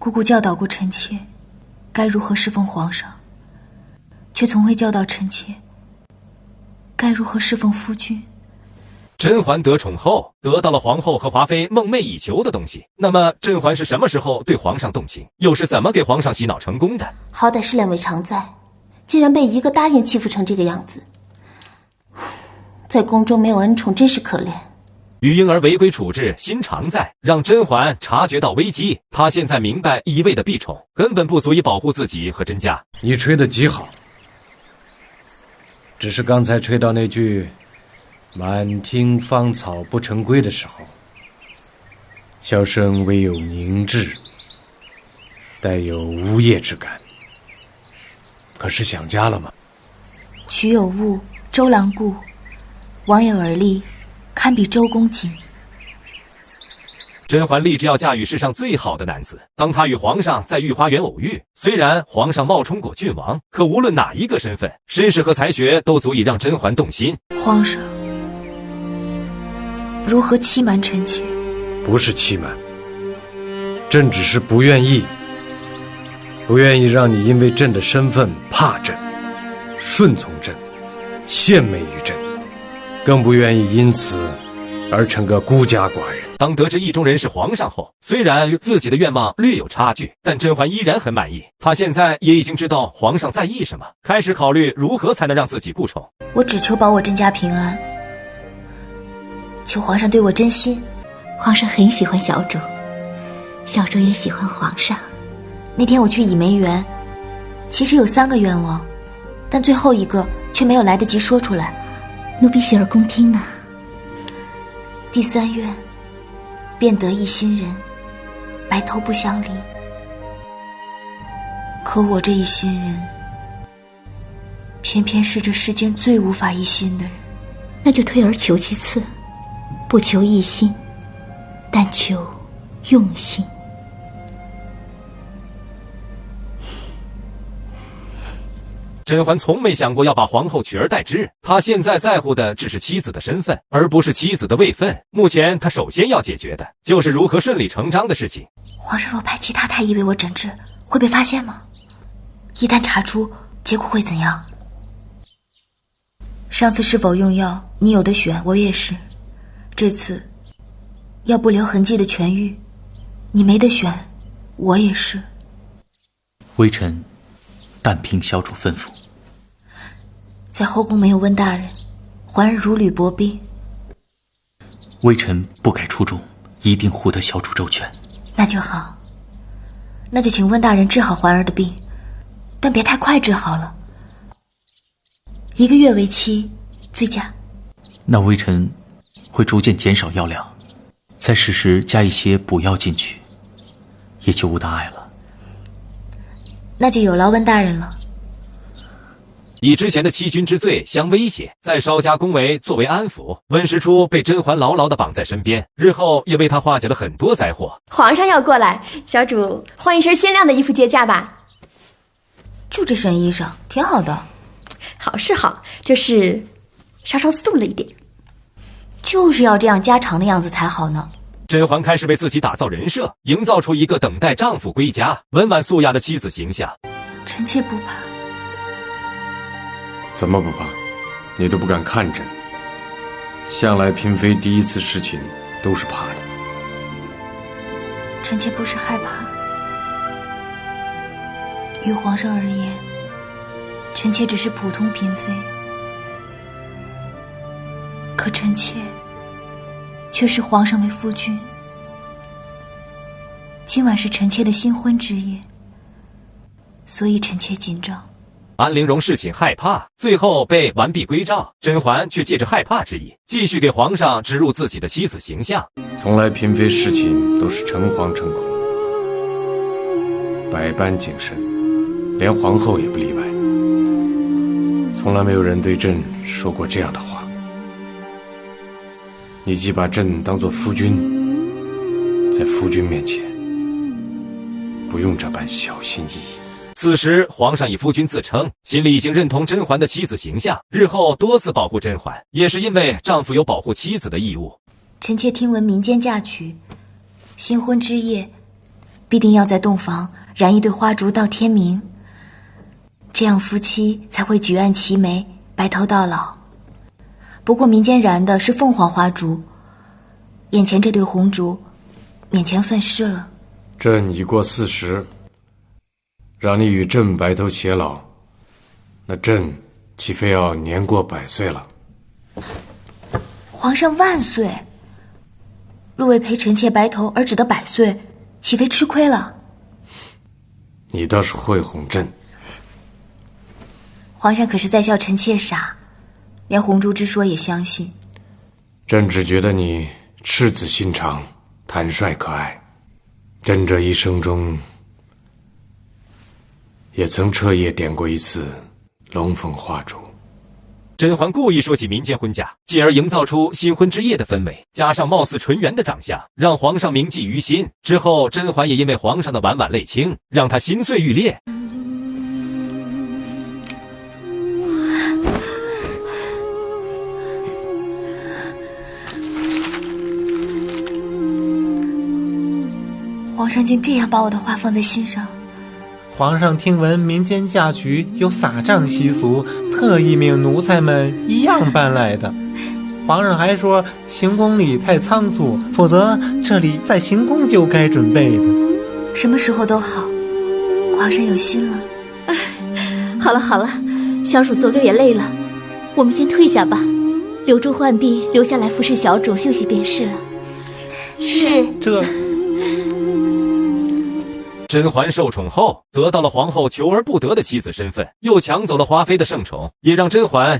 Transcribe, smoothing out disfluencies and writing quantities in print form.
姑姑教导过臣妾该如何侍奉皇上，却从未教导臣妾该如何侍奉夫君。甄嬛得宠后，得到了皇后和华妃梦寐以求的东西。那么甄嬛是什么时候对皇上动情，又是怎么给皇上洗脑成功的？好歹是2位常在，竟然被一个答应欺负成这个样子，在宫中没有恩宠真是可怜。于婴儿违规处置心常在，让甄嬛察觉到危机。她现在明白一味的避宠根本不足以保护自己和甄家。你吹得极好，只是刚才吹到那句满庭芳草不成归的时候，箫声微有凝滞，带有呜咽之感。可是想家了吗？曲有误，周郎顾，王有耳力，堪比周公瑾。甄嬛立志要嫁与世上最好的男子。当她与皇上在御花园偶遇，虽然皇上冒充果郡王，可无论哪一个身份，身世和才学都足以让甄嬛动心。皇上如何欺瞒臣妾？不是欺瞒，朕只是不愿意让你因为朕的身份怕朕、顺从朕、献媚于朕，更不愿意因此而成个孤家寡人。当得知意中人是皇上后，虽然与自己的愿望略有差距，但甄嬛依然很满意。她现在也已经知道皇上在意什么，开始考虑如何才能让自己顾宠。我只求保我甄家平安，求皇上对我真心。皇上很喜欢小主，小主也喜欢皇上。那天我去倚梅园，其实有3个愿望，但最后一个却没有来得及说出来。奴婢洗耳恭听啊。第3愿，便得一心人，白头不相离。可我这一心人，偏偏是这世间最无法一心的人。那就退而求其次，不求一心，但求用心。甄嬛从没想过要把皇后取而代之，她现在在乎的只是妻子的身份，而不是妻子的位分。目前她首先要解决的就是如何顺理成章的事情。皇上若派其他太医为我诊治，会被发现吗？一旦查出，结果会怎样？上次是否用药，你有的选，我也是。这次要不留痕迹的痊愈，你没得选，我也是。微臣但凭小主吩咐。在后宫没有温大人，嬛儿如履薄冰。微臣不改初衷，一定护得小主周全。那就好，那就请温大人治好嬛儿的病，但别太快治好了。1个月为期，最佳。那微臣会逐渐减少药量，再适时加一些补药进去，也就无大碍了。那就有劳温大人了。以之前的欺君之罪相威胁，再稍加恭维作为安抚，温实初被甄嬛牢牢地绑在身边，日后也为他化解了很多灾祸。皇上要过来，小主换一身鲜亮的衣服接驾吧。就这身衣裳挺好的。好是好，就是稍稍素了一点。就是要这样家常的样子才好呢。甄嬛开始为自己打造人设，营造出一个等待丈夫归家、温婉素雅的妻子形象。臣妾不怕。怎么不怕？你都不敢看朕。向来嫔妃第一次侍寝都是怕的。臣妾不是害怕，于皇上而言，臣妾只是普通嫔妃，可臣妾却视皇上为夫君。今晚是臣妾的新婚之夜，所以臣妾紧张。安陵容侍寝害怕，最后被完璧归赵。甄嬛却借着害怕之意，继续给皇上植入自己的妻子形象。从来嫔妃侍寝都是诚惶诚恐，百般谨慎，连皇后也不例外。从来没有人对朕说过这样的话。你既把朕当作夫君，在夫君面前，不用这般小心翼翼。此时皇上以夫君自称，心里已经认同甄嬛的妻子形象，日后多次保护甄嬛，也是因为丈夫有保护妻子的义务。臣妾听闻民间嫁娶，新婚之夜必定要在洞房燃一对花烛到天明，这样夫妻才会举案齐眉，白头到老。不过民间燃的是凤凰花烛，眼前这对红烛勉强算是了。朕已过40，让你与朕白头偕老，那朕岂非要年过100岁了？皇上万岁！若为陪臣妾白头而只得100岁，岂非吃亏了？你倒是会哄朕。皇上可是在笑臣妾傻，连红烛之说也相信。朕只觉得你赤子心肠，坦率可爱。朕这一生中也曾彻夜点过一次龙凤花烛。甄嬛故意说起民间婚嫁，进而营造出新婚之夜的氛围，加上貌似纯元的长相，让皇上铭记于心。之后，甄嬛也因为皇上的婉婉泪倾，让他心碎欲裂。皇上竟这样把我的话放在心上。皇上听闻民间嫁娶有撒账习俗，特意命奴才们一样搬来的。皇上还说行宫里太仓促，否则这里在行宫就该准备的。什么时候都好，皇上有心了。好了好了，小主走着也累了，我们先退下吧，留住浣碧留下来服侍小主休息便是了。是。这甄嬛受宠后，得到了皇后求而不得的妻子身份，又抢走了华妃的圣宠，也让甄嬛